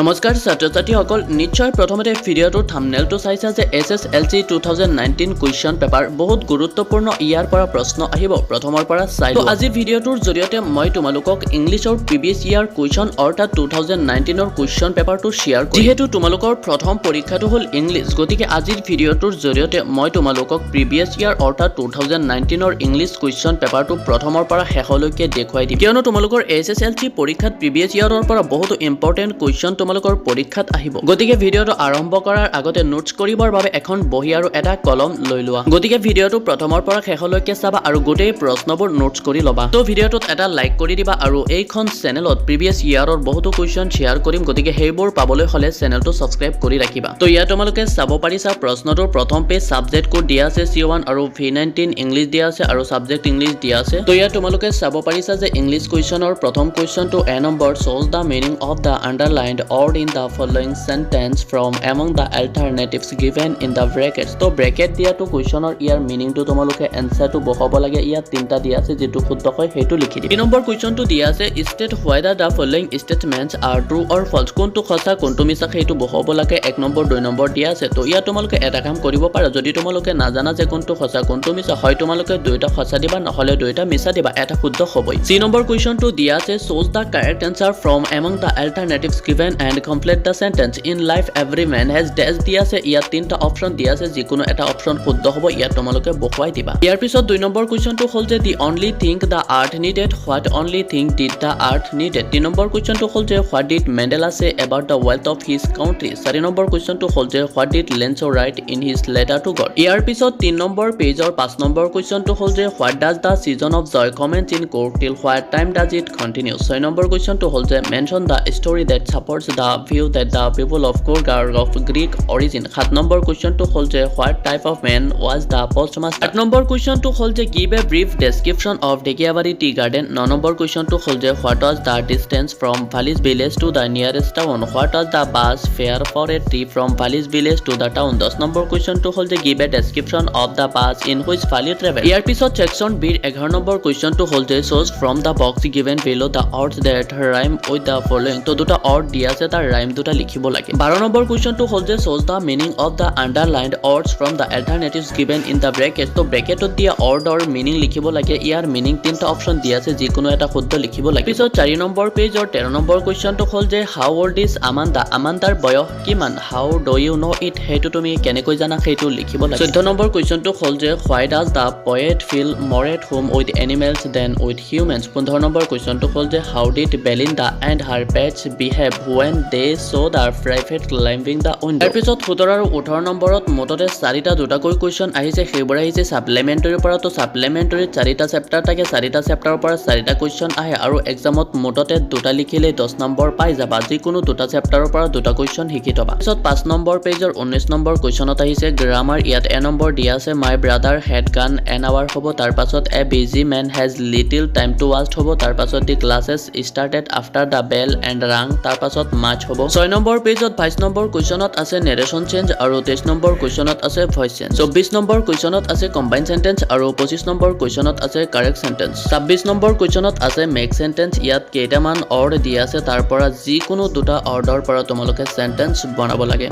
নমস্কাৰ ছাত্ৰ-ছাত্ৰীসকল নিশ্চয় প্ৰথমতে ভিডিঅ'টোৰ থাম্বনেইলটো চাইছা যে SSLC 2019 কুৱেশ্যন পেপাৰ বহুত গুৰুত্বপূৰ্ণ ইয়াৰ পৰা প্ৰশ্ন আহিব প্ৰথমৰ পৰা চাই লোৱা আজি ভিডিঅ'টোৰ জৰিয়তে মই তোমালোকক ইংলিছৰ প্ৰিভিয়াছ ইয়াৰ কুৱেশ্যন অৰ্থাৎ 2019 ৰ কুৱেশ্যন পেপাৰটো শ্বেয়াৰ কৰিম যেহেতু তোমালোকৰ প্ৰথম পৰীক্ষাটো হ'ল ইংলিছ গতিকে আজিৰ ভিডিঅ'টোৰ জৰিয়তে মই তোমালোকক প্ৰিভিয়াছ ইয়াৰ অৰ্থাৎ 2019 ৰ ইংলিছ কুৱেশ্যন পেপাৰটো প্ৰথমৰ পৰা শেষলৈকে দেখুৱাই দিম কিয়নো তোমালোকৰ SSLC পৰীক্ষাত প্ৰিভিয়াছ ইয়াৰৰ পৰা বহুত ইম্পৰ্টেন্ট কুৱেশ্যন তোমালোকৰ পৰীক্ষাত আহিব গতিকে ভিডিঅ'টো আৰম্ভ কৰাৰ আগতে নোটছ কৰিবৰ বাবে এখন বহি আৰু এটা কলম লৈ লোৱা গতিকে ভিডিঅ'টো প্ৰথমৰ পৰা শেষলৈকে চাবা আৰু গোটেই প্ৰশ্নবোৰ নোটছ কৰি লবা তো ভিডিঅ'টোত এটা লাইক কৰি দিবা আৰু এইখন চেনেলত প্ৰিভিয়াছ ইয়াৰৰ বহুতো কুৱেশ্যন শ্বেয়াৰ কৰিম গতিকে সেইবোৰ পাবলৈ হলে চেনেলটো সাবস্ক্ৰাইব কৰি ৰাখিবা তো ইয়াত তোমালোকে চাব পাৰিছা প্ৰশ্নটোৰ প্ৰথম পেজ সাবজেক্ট কোড দিয়া আছে C1 আৰু V19 ইংলিছ দিয়া আছে আৰু সাবজেক্ট ইংলিছ দিয়া আছে তো ইয়াত তোমালোকে চাব পাৰিছা যে ইংলিছ কুৱেশ্যনৰ প্ৰথম কুৱেশ্যনটো এ number shows the meaning of the underlined word in the following sentence from among the alternatives given in the brackets তো ব্ৰেকেট দিয়াটো কুৱেশ্যনৰ ইয়াৰ মিনিংটো তোমালোকে এনসাৰটো বহাব লাগে ইয়াত তিনটা দিয়া আছে যেটো শুদ্ধ হয় হেতু লিখি দিবা 3 নম্বৰ কুৱেশ্যনটো দিয়া আছে state whether the following statements are true or false কোনটো সঁচা কোনটো মিছা হেতু বহাব লাগে 1 নম্বৰ 2 নম্বৰ দিয়া আছে তো ইয়াত তোমালোকে এটা কাম কৰিব পাৰা যদি তোমালোকে নাজানা যে কোনটো সঁচা কোনটো মিছা হয় তোমালোকে দুইটা সঁচা দিবা নহলে দুইটা মিছা দিবা এটা শুদ্ধ হ'বই 3 নম্বৰ কুৱেশ্যনটো দিয়া আছে shows the correct answer from among the alternatives given and complete the sentence in life every man has dash দিয়া আছে ইয়াত তিনটা অপচন দিয়া আছে যিকোনো এটা অপচন শুদ্ধ হ'ব ইয়াত তোমালোকে বহাই দিবা ইয়াৰ পিছত 2 নম্বৰ কুৱেশ্যনটো হ'ল যে the only thing the art needed what only thing did the art needed 3 number কুৱেশ্যনটো হ'ল যে what did Mandela say about the wealth of his country 4 number কুৱেশ্যনটো হ'ল যে what did Lenzo write in his letter to God ইয়াৰ পিছত 3 number পেজৰ 5 number কুৱেশ্যনটো হ'ল যে what does the season of joy commence in court till what time does it continue 6 number কুৱেশ্যনটো হ'ল যে mention the story that supports the view that the people of Kurg are of Greek origin 7 number কুৱেশ্যনটো হ'ল যে what type of man was the postmaster 8 number কুৱেশ্যনটো হ'ল যে give a brief description of Dekiabari tea garden 9 number কুৱেশ্যনটো হ'ল যে what was the distance from Valis village to the nearest town what was the bus fare for a trip from Valis village to the town 10 number কুৱেশ্যনটো হ'ল যে give a description of the bus in which Vali traveled ইয়াৰ পিছত section B 11 number কুৱেশ্যনটো হ'ল যে choose from the box given below the words that rhyme with the following তো দুটা word দিয়া আছে তাৰ rhyme দুটা লিখিব লাগে 12 নম্বৰ কুৱেশ্যনটো হ'ল যে shows the meaning of the underlined words from the alternatives given in the brackets তো ব্ৰেকেটত দিয়া wordৰ meaning লিখিব লাগে ইয়াৰ meaning তিনটা অপচন দিয়া আছে যিকোনো এটা শুদ্ধ লিখিব লাগে পিছত 4 নম্বৰ পেজৰ 13 নম্বৰ কুৱেশ্যনটো হ'ল যে how old is Amanda আমান্দাৰ বয়স কিমান how do you know it হেতু তুমি কেনেকৈ জানা হেতু লিখিব লাগে 14 নম্বৰ কুৱেশ্যনটো হ'ল যে why does the poet feel more at home with animals than with humans 15 number কুৱেশ্যনটো হ'ল যে how did Belinda and her pets behave when they saw the private climbing the window তাৰ পিছত 17 আৰু 18 নম্বৰত মোটতে 4টা দুটাকৈ কুৱেশ্যন আহিছে সেইবোৰ আহিছে সাপ্লিমেন্টাৰীৰ পৰা তো সাপ্লিমেন্টাৰীত 4টা চেপ্টাৰ থাকে 4টা চেপ্টাৰৰ পৰা 4টা কুৱেশ্যন আহে আৰু এক্সামত মোটতে দুটা লিখিলে 10 নম্বৰ পাই যাবা যিকোনো দুটা চেপ্টাৰৰ পৰা দুটা কুৱেশ্যন শিকি থবা পিছত 5 নম্বৰ পেজৰ 19 নম্বৰ কুৱেশ্যনত আহিছে গ্ৰামাৰ ইয়াত এ নম্বৰ দিয়া আছে my brother had gone an hour হ'ব তাৰ পাছত a busy man has little time to watch হ'ব তাৰ পাছত the classes started after the bell and rang তাৰ পাছত match হ'ব 6 নম্বৰ পেজত 22 নম্বৰ কুৱেশ্যনত আছে narration change আৰু 23 নম্বৰ কুৱেশ্যনত আছে voice change 24 নম্বৰ কুৱেশ্যনত আছে combined sentence আৰু 25 নম্বৰ কুৱেশ্যনত আছে correct sentence 26 নম্বৰ কুৱেশ্যনত আছে make sentence ইয়াত কেইটামান word দিয়া আছে তাৰ পৰা যিকোনো দুটা wordৰ পৰা তোমালোকে sentence বনাব লাগে